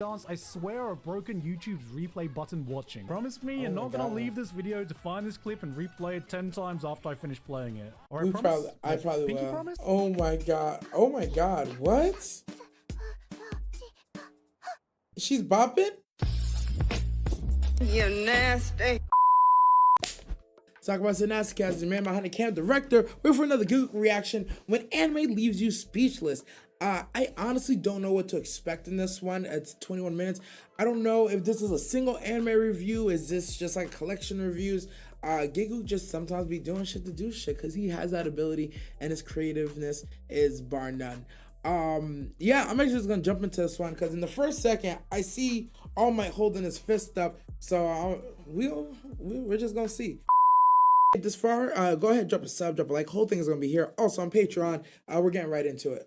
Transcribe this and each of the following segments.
chance, I swear I've broken YouTube's replay button watching. Promise me you're not gonna leave this video to find this clip and replay it 10 times after I finish playing it. Or I probably Pinky will. promise? Oh my god. Oh my god. What? She's bopping? You nasty. Talk about the nasty cast, the man behind the camera, director. Wait for another Gigguk reaction when anime leaves you speechless. I honestly don't know what to expect in this one. It's 21 minutes. I don't know if this is a single anime review. Is this just like collection reviews? Gigguk just sometimes be doing shit to do shit because he has that ability and his creativeness is bar none. Yeah, I'm actually just gonna jump into this one because in the first second I see All Might holding his fist up, so we're just gonna see. This far, go ahead, drop a sub, drop a like. Whole thing is gonna be here. Also on Patreon. We're getting right into it.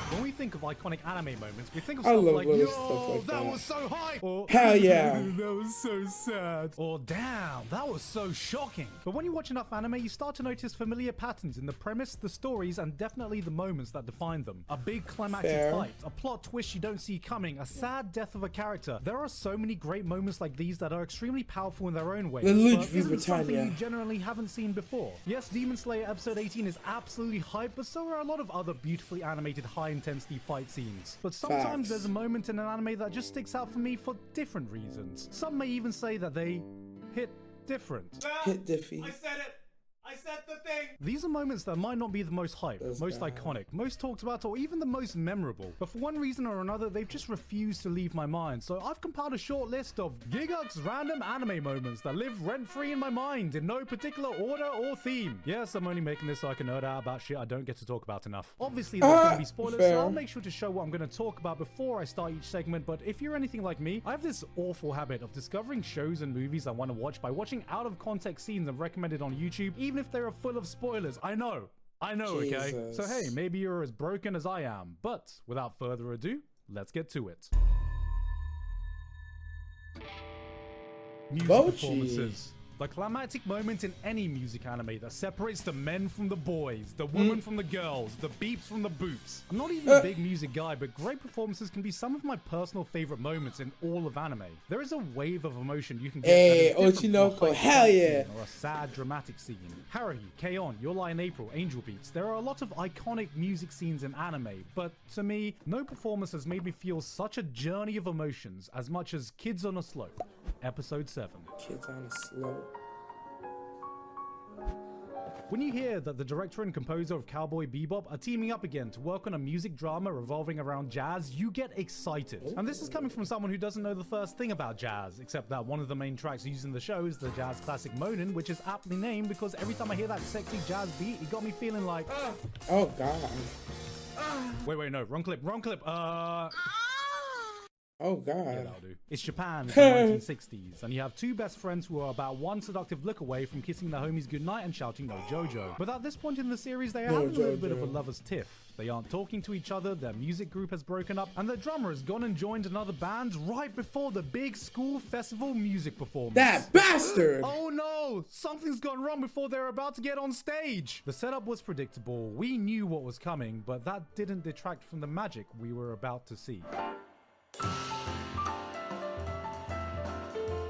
When we think of iconic anime moments, we think of I stuff love like, little yo, stuff like that that. was so high, or Hell yeah. that was so sad, or damn, that was so shocking. But when you watch enough anime, you start to notice familiar patterns in the premise, the stories, and definitely the moments that define them. A big climactic Fair. fight, a plot twist you don't see coming, a sad death of a character. There are so many great moments like these that are extremely powerful in their own ways, Luigi but isn't something Britannia. you generally haven't seen before. Yes, Demon Slayer episode 18 is absolutely hype, but so are a lot of other beautifully animated high-intensity fight scenes. But sometimes Facts. there's a moment in an anime that just sticks out for me for different reasons. Some may even say that they hit different. Hit Diffie. I said it. I said the thing. These are moments that might not be the most hype, This most guy. iconic, most talked about, or even the most memorable. But for one reason or another, they've just refused to leave my mind. So I've compiled a short list of Gigguk's random anime moments that live rent-free in my mind in no particular order or theme. Yes, I'm only making this so I can nerd out about shit I don't get to talk about enough. Obviously, there's going to be spoilers, fair. so I'll make sure to show what I'm going to talk about before I start each segment. But if you're anything like me, I have this awful habit of discovering shows and movies I want to watch by watching out-of-context scenes I've recommended on YouTube, even if they are full of spoilers. I know, okay? Jesus. So hey, maybe you're as broken as I am. But without further ado, let's get to it. Music Bochi. performances. The climactic moment in any music anime that separates the men from the boys, the women from the girls, the beeps from the boops. I'm not even a big music guy, but great performances can be some of my personal favorite moments in all of anime. There is a wave of emotion you can get Hey, that is different from a Ochinoko, hype hell fight yeah. scene or a sad dramatic scene. Haruhi, K-On, Your Lie in April, Angel Beats. There are a lot of iconic music scenes in anime, but to me, no performance has made me feel such a journey of emotions as much as Kids on a Slope, episode 7. Kids on a slope. When you hear that the director and composer of Cowboy Bebop are teaming up again to work on a music drama revolving around jazz, you get excited. And this is coming from someone who doesn't know the first thing about jazz, except that one of the main tracks used in the show is the jazz classic Monin, which is aptly named because every time I hear that sexy jazz beat, it got me feeling like... Oh god. Wait, no, wrong clip. Oh god. Yeah, that'll do. It's Japan in the 1960s, and you have two best friends who are about one seductive look away from kissing their homies goodnight and shouting no JoJo. But at this point in the series, they have a little bit of a lover's tiff. They aren't talking to each other, their music group has broken up, and their drummer has gone and joined another band right before the big school festival music performance. That bastard! Oh no! Something's gone wrong before they're about to get on stage! The setup was predictable, we knew what was coming, but that didn't detract from the magic we were about to see.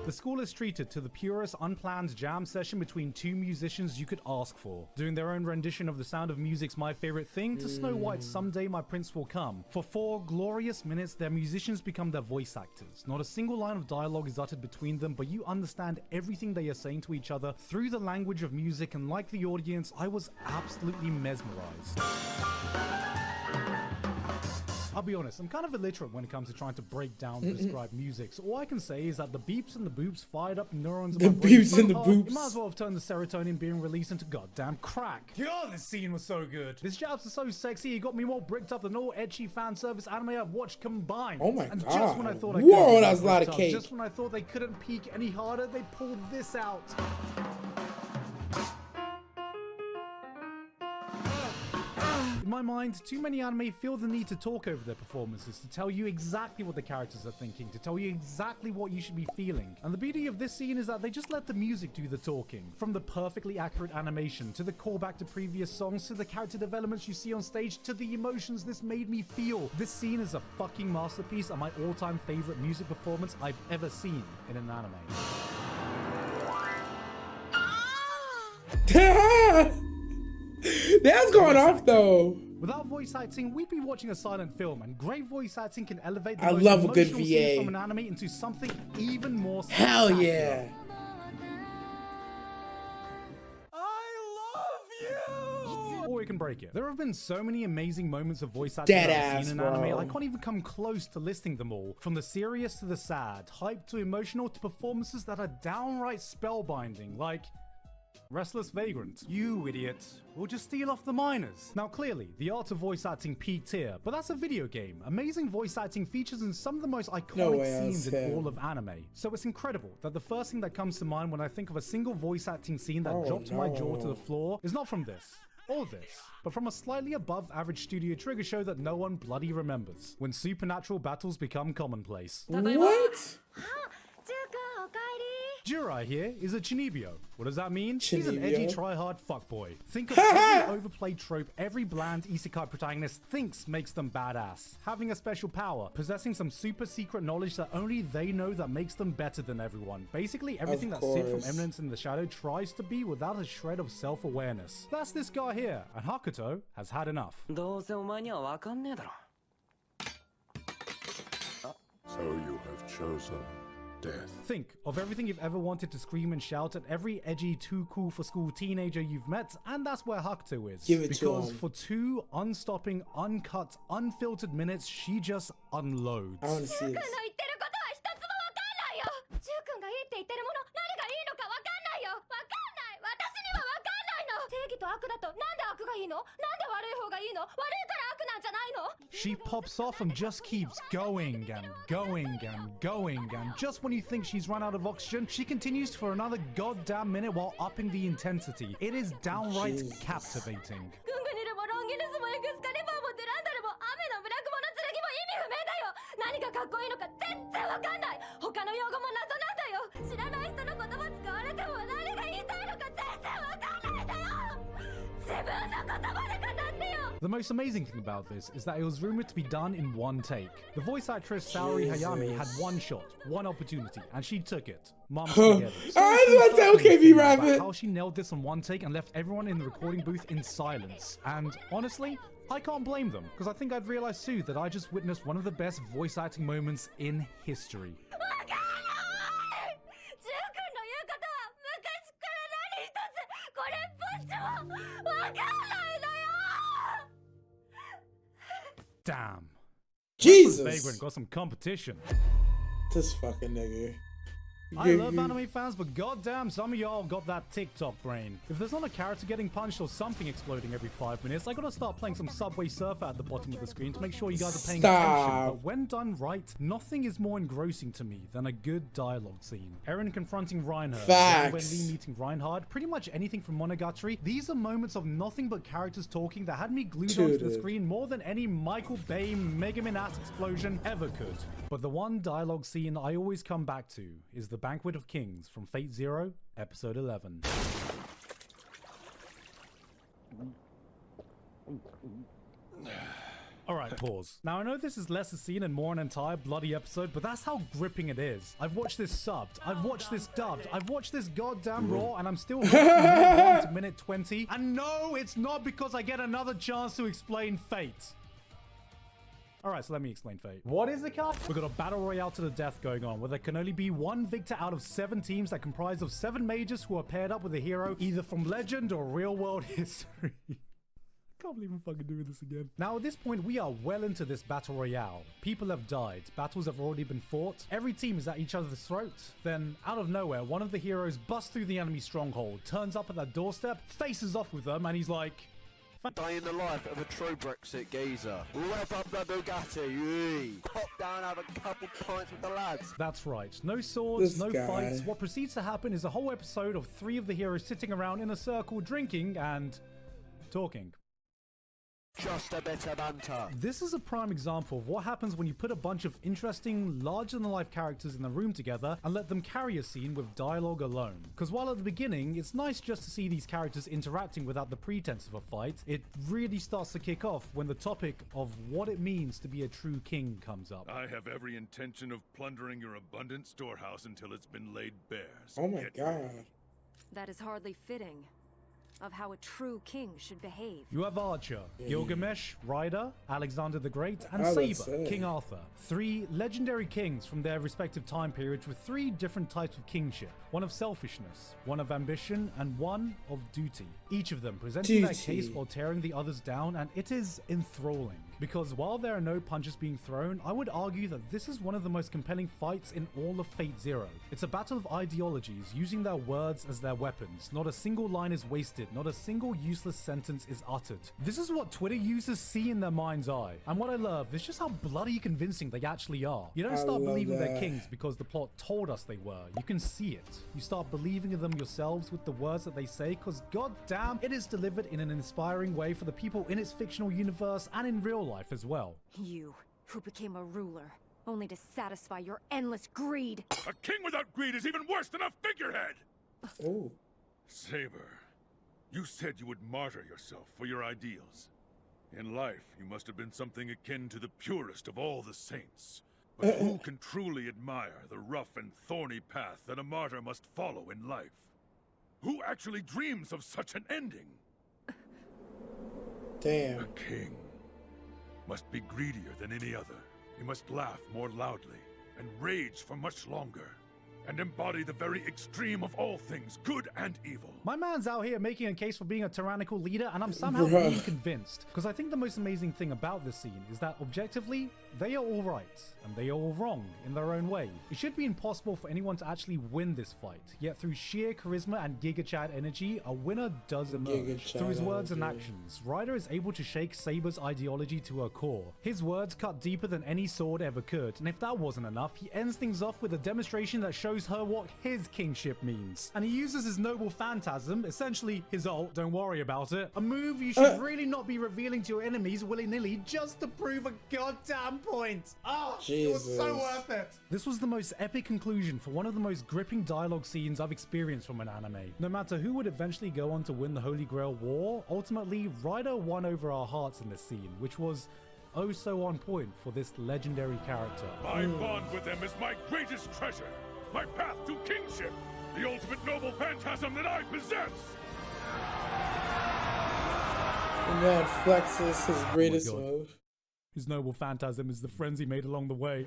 The school is treated to the purest unplanned jam session between two musicians you could ask for, doing their own rendition of The Sound of Music's My Favorite Thing to Snow White's Someday My Prince Will Come. For 4 glorious minutes, their musicians become their voice actors. Not a single line of dialogue is uttered between them, but you understand everything they are saying to each other through the language of music, and like the audience, I was absolutely mesmerized. I'll be honest, I'm kind of illiterate when it comes to trying to break down and describe music, so all I can say is that the beeps and the boops fired up neurons in my brain beeps so and the hard, boops. You might as well have turned the serotonin being released into goddamn crack. God, this scene was so good. This jabs are so sexy, it got me more bricked up than all ecchi fan service anime I've watched combined. Oh my and god. just when I thought I Whoa, couldn't get that's a lot of bricked up, cake. just when I thought they couldn't peak any harder, they pulled this out. In my mind, too many anime feel the need to talk over their performances, to tell you exactly what the characters are thinking, to tell you exactly what you should be feeling. And the beauty of this scene is that they just let the music do the talking. From the perfectly accurate animation, to the callback to previous songs, to the character developments you see on stage, to the emotions this made me feel. This scene is a fucking masterpiece and my all-time favorite music performance I've ever seen in an anime. That's going off though. Without voice acting, we'd be watching a silent film, and great voice acting can elevate the I most love a good emotional VA. scene from an anime into something even more Hell spectacular. yeah. Or we can break it. There have been so many amazing moments of voice acting that I've seen in anime, I can't even come close to listing them all. From the serious to the sad, hype to emotional, to performances that are downright spellbinding, like Restless Vagrant. You idiot. We'll just steal off the miners. Now clearly, the art of voice acting peaked here, but that's a video game. Amazing voice acting features in some of the most iconic scenes in all of anime. So it's incredible that the first thing that comes to mind when I think of a single voice acting scene that dropped my jaw to the floor is not from this, or this, but from a slightly above average studio trigger show that no one bloody remembers. When supernatural battles become commonplace. What? Jirai here is a Chinibyo. What does that mean? He's an Chinibyo? edgy try-hard fuckboy. Think of every overplayed trope every bland isekai protagonist thinks makes them badass. Having a special power, possessing some super secret knowledge that only they know that makes them better than everyone. Basically everything that Sid from Eminence in the Shadow tries to be without a shred of self-awareness. That's this guy here, and Hakuto has had enough. So you have chosen death. Think of everything you've ever wanted to scream and shout at every edgy, too cool for school teenager you've met, and that's where Hakuto is. Give it because to him. for 2 unstopping, uncut, unfiltered minutes, she just unloads. I want to see this. She pops off and just keeps going and going and going, and just when you think she's run out of oxygen, she continues for another goddamn minute while upping the intensity. It is downright captivating. The most amazing thing about this is that it was rumored to be done in one take. The voice actress Saori Hayami had one shot, one opportunity, and she took it. Mom spaghetti. I was about to say, okay, B-Rabbit. How she nailed this on one take and left everyone in the recording booth in silence. And honestly, I can't blame them, because I think I'd realize soon that I just witnessed one of the best voice acting moments in history. Damn. Jesus. Vagrant got some competition. This fucking nigga. I love anime fans, but goddamn, some of y'all got that TikTok brain. If there's not a character getting punched or something exploding every 5 minutes, I gotta start playing some Subway Surfer at the bottom of the screen to make sure you guys are paying attention. But when done right, nothing is more engrossing to me than a good dialogue scene. Eren confronting Reinhardt, Wendy meeting Reinhardt, pretty much anything from Monogatari. These are moments of nothing but characters talking that had me glued onto the screen more than any Michael Bay Mega Man ass explosion ever could. But the one dialogue scene I always come back to is the Banquet of Kings from Fate Zero, Episode 11. Alright, pause. Now I know this is less a scene and more an entire bloody episode, but that's how gripping it is. I've watched this subbed, I've watched this dubbed, I've watched this goddamn raw, and I'm still from minute 1 to minute 20. And no, it's not because I get another chance to explain Fate. Alright, so let me explain Fate. What is it, Kat? We've got a battle royale to the death going on, where there can only be one victor out of 7 teams that comprise of 7 mages who are paired up with a hero either from legend or real world history. Can't believe I'm fucking doing this again. Now at this point, we are well into this battle royale. People have died, battles have already been fought, every team is at each other's throat. Then, out of nowhere, one of the heroes busts through the enemy stronghold, turns up at their doorstep, faces off with them, and he's like, Dying the life of a true Brexit geezer. Rev up the Bugatti, pop down, have a couple pints with the lads. That's right. No swords, no fights. What proceeds to happen is a whole episode of 3 of the heroes sitting around in a circle drinking and talking. Just a bit of banter. This is a prime example of what happens when you put a bunch of interesting, larger-than-life characters in the room together and let them carry a scene with dialogue alone. Because while at the beginning, it's nice just to see these characters interacting without the pretense of a fight, it really starts to kick off when the topic of what it means to be a true king comes up. I have every intention of plundering your abundant storehouse until it's been laid bare. So Oh my get god. ready. That is hardly fitting of how a true king should behave. You have Archer, Gilgamesh, Ryder, Alexander the Great, and I would Saber, say. King Arthur. 3 legendary kings from their respective time periods with 3 different types of kingship. One of selfishness, one of ambition, and one of duty. Each of them presenting their Duty. case while tearing the others down, and it is enthralling. Because while there are no punches being thrown, I would argue that this is one of the most compelling fights in all of Fate Zero. It's a battle of ideologies using their words as their weapons. Not a single line is wasted, not a single useless sentence is uttered. This is what Twitter users see in their mind's eye. And what I love is just how bloody convincing they actually are. You don't I start love believing they're that. kings because the plot told us they were. You can see it. You start believing in them yourselves with the words that they say, because goddamn, it is delivered in an inspiring way for the people in its fictional universe and in real life as well. You, who became a ruler, only to satisfy your endless greed. A king without greed is even worse than a figurehead! Oh. Saber, you said you would martyr yourself for your ideals. In life, you must have been something akin to the purest of all the saints. But who can truly admire the rough and thorny path that a martyr must follow in life? Who actually dreams of such an ending? Damn. A king must be greedier than any other. He must laugh more loudly and rage for much longer, and embody the very extreme of all things, good and evil. My man's out here making a case for being a tyrannical leader, and I'm somehow Bruh. being convinced. Because I think the most amazing thing about this scene is that objectively, they are all right, and they are all wrong in their own way. It should be impossible for anyone to actually win this fight, yet through sheer charisma and Giga energy, a winner does emerge. Giga Through his words and energy. actions, Ryder is able to shake Saber's ideology to her core. His words cut deeper than any sword ever could, and if that wasn't enough, he ends things off with a demonstration that shows her what his kingship means. And he uses his noble phantasm, essentially his ult, don't worry about it, a move you should really not be revealing to your enemies willy-nilly just to prove a goddamn point. Oh, it was so Jesus. worth it. This was the most epic conclusion for one of the most gripping dialogue scenes I've experienced from an anime. No matter who would eventually go on to win the Holy Grail War, ultimately Ryder won over our hearts in this scene, which was oh so on point for this legendary character. My bond with them is my greatest treasure, my path to kingship, the ultimate noble phantasm that I possess. And then flexes his greatest God. move. His noble phantasm is the friends he made along the way.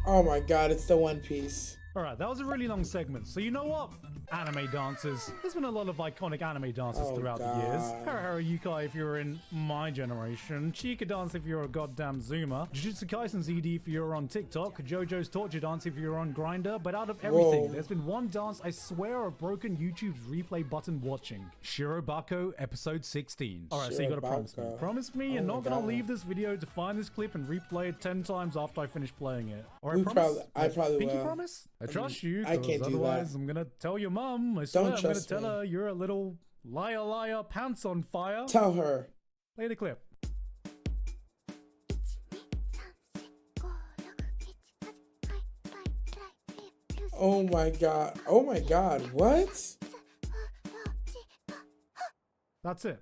Oh my god, it's the One Piece. Alright, that was a really long segment, so you know what? Anime dances. There's been a lot of iconic anime dances Oh, throughout the God. years. Hara Yukai if you're in my generation, Chica Dance if you're a goddamn Zoomer, Jujutsu Kaisen ZD if you're on TikTok, JoJo's Torture Dance if you're on Grindr, but out of everything, Whoa. there's been one dance I swear I've broken YouTube's replay button watching. Shirobako episode 16. Alright, so you gotta promise me. Shirobako. Promise me you're Oh my not gonna God. leave this video to find this clip and replay it 10 times after I finish playing it. Alright, We promise? I probably Pinky will. promise? I trust you, I 'cause can't do that. otherwise I'm gonna tell your mum. I swear Don't I'm gonna trust tell me. her you're a little liar, pants on fire. Tell her. Play the clip. Oh my god. Oh my god. What? That's it.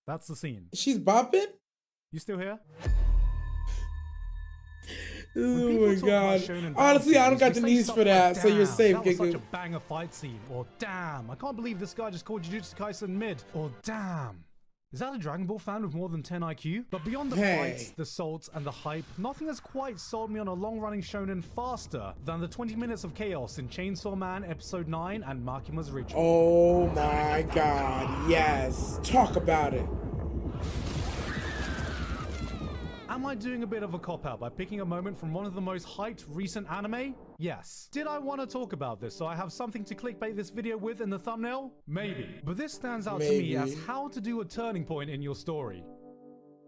That's the scene. She's bopping? You still here? Oh People my talk about god. shonen Honestly, I don't got dances, the they say knees stuff for that, like, so you're "Damn, safe, that was such a Gigguk. banger fight scene. Or damn, I can't believe this guy just called Jujutsu Kaisen mid. Or damn. Is that a Dragon Ball fan with more than 10 IQ? But beyond the Hey. fights, the salts, and the hype, nothing has quite sold me on a long-running shonen faster than the 20 minutes of chaos in Chainsaw Man Episode 9 and Makima's Ritual. Oh my god. Yes. Talk about it. Am I doing a bit of a cop-out by picking a moment from one of the most hyped recent anime? Yes. Did I want to talk about this so I have something to clickbait this video with in the thumbnail? Maybe. But this stands out to me Maybe. as how to do a turning point in your story.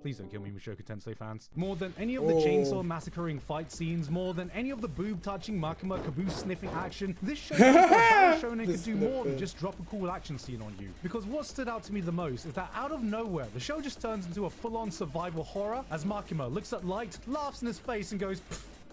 Please don't kill me, Mushoku Tensei fans. More than any of the chainsaw massacring fight scenes, more than any of the boob-touching Makima caboose sniffing action, this show shonen could do more than just drop a cool action scene on you. Because what stood out to me the most is that out of nowhere, the show just turns into a full-on survival horror as Makima looks at Light, laughs in his face, and goes,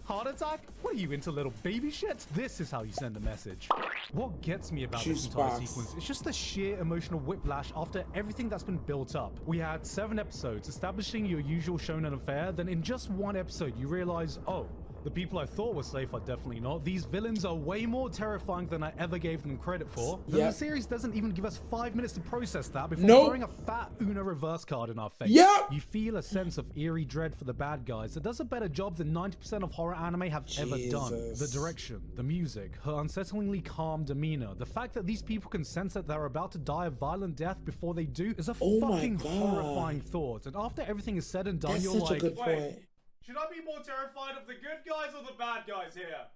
heart attack? What are you into, little baby shit? This is how you send a message. What gets me about this entire sequence is just the sheer emotional whiplash after everything that's been built up. We had 7 episodes establishing your usual shonen affair, then in just 1 episode you realize, oh, the people I thought were safe are definitely not. These villains are way more terrifying than I ever gave them credit for. Then the series doesn't even give us 5 minutes to process that before throwing a fat Uno reverse card in our face. You feel a sense of eerie dread for the bad guys that does a better job than 90% of horror anime have ever done. The direction, the music, her unsettlingly calm demeanor, the fact that these people can sense that they're about to die a violent death before they do is a fucking horrifying thought. And after everything is said and done, you're like, wait, should I be more terrified of the good guys or the bad guys here?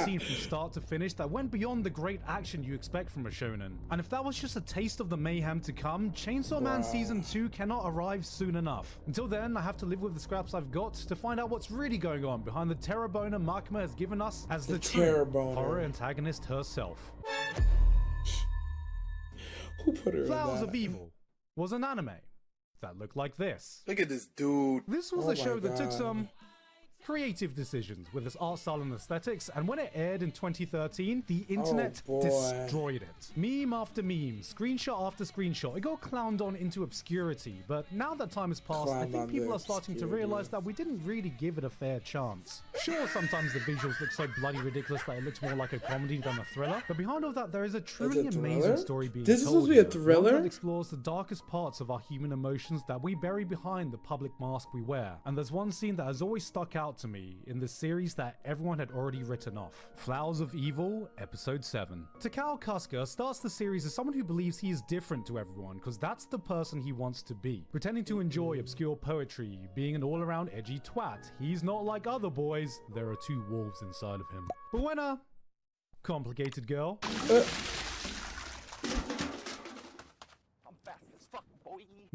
Scene from start to finish that went beyond the great action you expect from a shonen. And if that was just a taste of the mayhem to come, Chainsaw Man Season 2 cannot arrive soon enough. Until then, I have to live with the scraps I've got to find out what's really going on behind the terror boner Makima has given us as the true horror antagonist herself. Who put her Flowers of Evil was an anime that looked like this. Look at this dude. This was a show that took some creative decisions with its art style and aesthetics, and when it aired in 2013, the internet destroyed it. Meme after meme, screenshot after screenshot, it got clowned on into obscurity, but now that time has passed, I think people are starting to realize that we didn't really give it a fair chance. Sure, sometimes the visuals look so bloody ridiculous that it looks more like a comedy than a thriller, but behind all that there is a truly amazing story being told. This is supposed to be a thriller? One that explores the darkest parts of our human emotions that we bury behind the public mask we wear. And there's one scene that has always stuck out to me in this series that everyone had already written off. Flowers of Evil, Episode 7. Takao Kasuga starts the series as someone who believes he is different to everyone because that's the person he wants to be. Pretending to enjoy obscure poetry, being an all-around edgy twat. He's not like other boys. There are 2 wolves inside of him. But when a complicated girl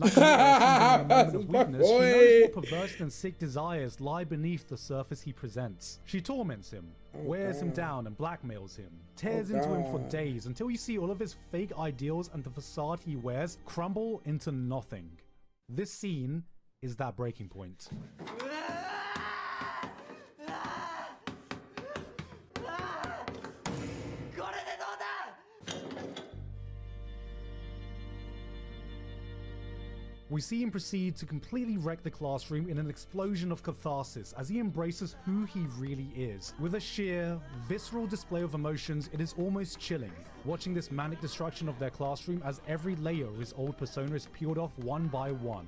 like a moment of weakness, she knows what perverse and sick desires lie beneath the surface he presents. She torments him, wears him down and blackmails him, tears into him for days until you see all of his fake ideals and the facade he wears crumble into nothing. This scene is that breaking point. We see him proceed to completely wreck the classroom in an explosion of catharsis as he embraces who he really is. With a sheer, visceral display of emotions, it is almost chilling, watching this manic destruction of their classroom as every layer of his old persona is peeled off one by one.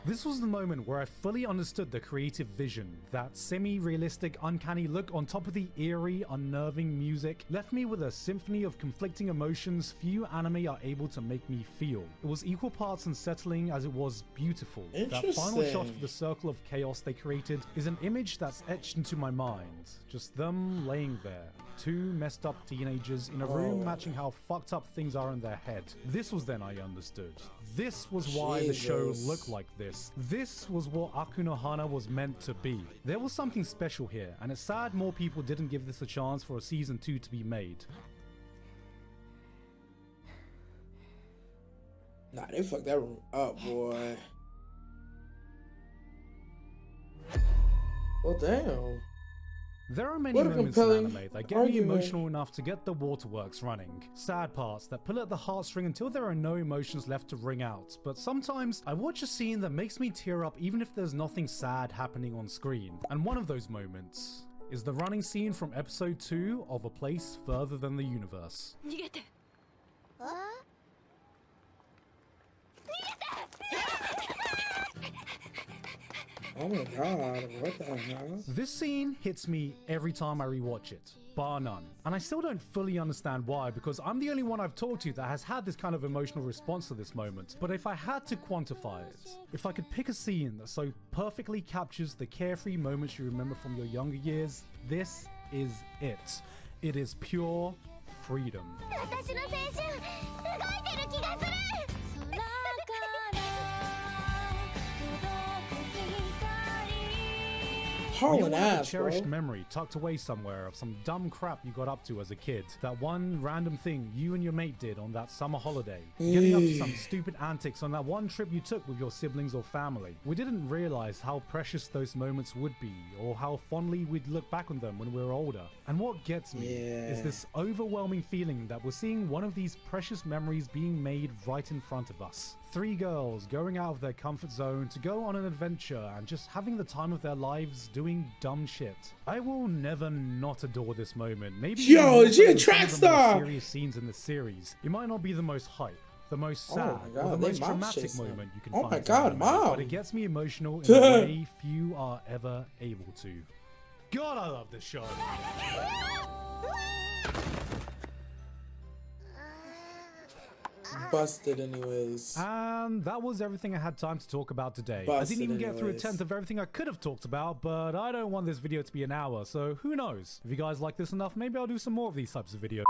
This was the moment where I fully understood the creative vision. That semi-realistic, uncanny look on top of the eerie, unnerving music left me with a symphony of conflicting emotions few anime are able to make me feel. It was equal parts unsettling as it was beautiful. That final shot of the circle of chaos they created is an image that's etched into my mind. Just them laying there. 2 messed up teenagers in a room matching how fucked up things are in their head. This was then I understood. This was why the show looked like this. This was what Aku no Hana was meant to be. There was something special here, and it's sad more people didn't give this a chance for a season 2 to be made. Nah, they fucked that room up, boy. Well, damn. There are many moments in anime that get me emotional enough to get the waterworks running. Sad parts that pull at the heartstring until there are no emotions left to wring out. But sometimes I watch a scene that makes me tear up even if there's nothing sad happening on screen. And one of those moments is the running scene from episode 2 of A Place Further Than the Universe. Oh my god, what the hell? This scene hits me every time I rewatch it, bar none. And I still don't fully understand why, because I'm the only one I've talked to that has had this kind of emotional response to this moment. But if I had to quantify it, if I could pick a scene that so perfectly captures the carefree moments you remember from your younger years, this is it. It is pure freedom. We all Hauling have a ass, bro. cherished memory tucked away somewhere of some dumb crap you got up to as a kid. That one random thing you and your mate did on that summer holiday. Getting up to some stupid antics on that one trip you took with your siblings or family. We didn't realize how precious those moments would be, or how fondly we'd look back on them when we were older. And what gets me is this overwhelming feeling that we're seeing one of these precious memories being made right in front of us. 3 girls going out of their comfort zone to go on an adventure and just having the time of their lives doing dumb shit. I will never not adore this moment. Maybe Yo, she a track some of the more star. serious scenes in the series. It might not be the most hype, the most Oh sad, my God, or the they most mom's dramatic chasing moment you can Oh find. my in God, anime, Mom. But it gets me emotional in a way few are ever able to. God, I love this show. Busted anyways. And that was everything I had time to talk about today. I Busted didn't even get through a anyways. tenth of everything I could have talked about, but I don't want this video to be an hour, so who knows? If you guys like this enough, maybe I'll do some more of these types of videos.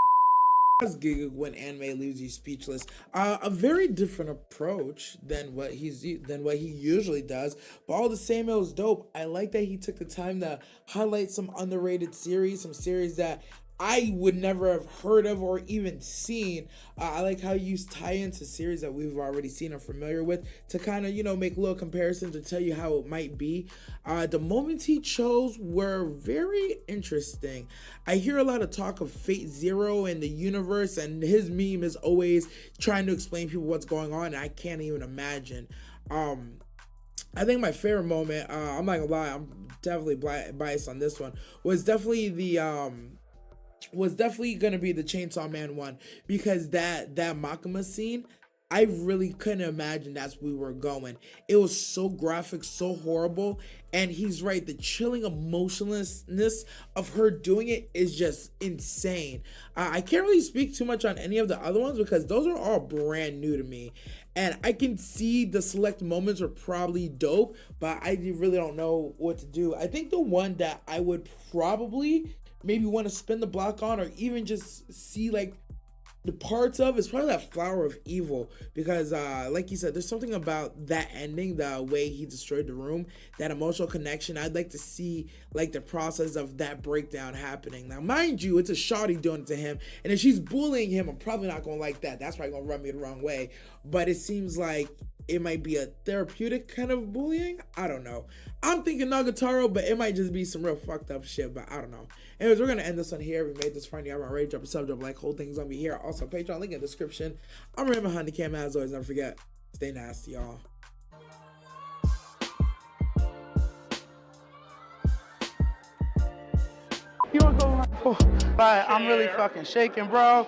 As Gigguk when anime leaves you speechless, a very different approach than what he usually does, but all the same, it was dope. I like that he took the time to highlight some underrated series, some series that I would never have heard of or even seen. I like how you use tie-ins to series that we've already seen or familiar with to kind of, you know, make little comparisons to tell you how it might be. The moments he chose were very interesting. I hear a lot of talk of Fate Zero and the universe, and his meme is always trying to explain people what's going on, and I can't even imagine. I think my favorite moment, I'm not gonna lie, I'm definitely biased on this one, was definitely gonna be the Chainsaw Man one, because that Makima scene, I really couldn't imagine that's where we were going. It was so graphic, so horrible, and he's right, the chilling emotionlessness of her doing it is just insane. I can't really speak too much on any of the other ones because those are all brand new to me, and I can see the select moments are probably dope, but I really don't know what to do. I think the one that I would probably maybe want to spin the block on, or even just see like the parts of, is probably that Flower of Evil, because like you said, there's something about that ending, the way he destroyed the room, that emotional connection. I'd like to see like the process of that breakdown happening. Now mind you, it's a shawty doing it to him, and if she's bullying him, I'm probably not gonna like that. That's probably gonna rub me the wrong way, but it seems like it might be a therapeutic kind of bullying. I don't know. I'm thinking Nagatoro, but it might just be some real fucked up shit, but I don't know. Anyways, we're going to end this one here. We made this fun. Y'all already drop a sub, drop a like, whole thing's going to be here. Also, Patreon, link in the description. I'm Ray behind the camera. As always, never forget, stay nasty, y'all. You wanna go? Oh, right, I'm really fucking shaking, bro.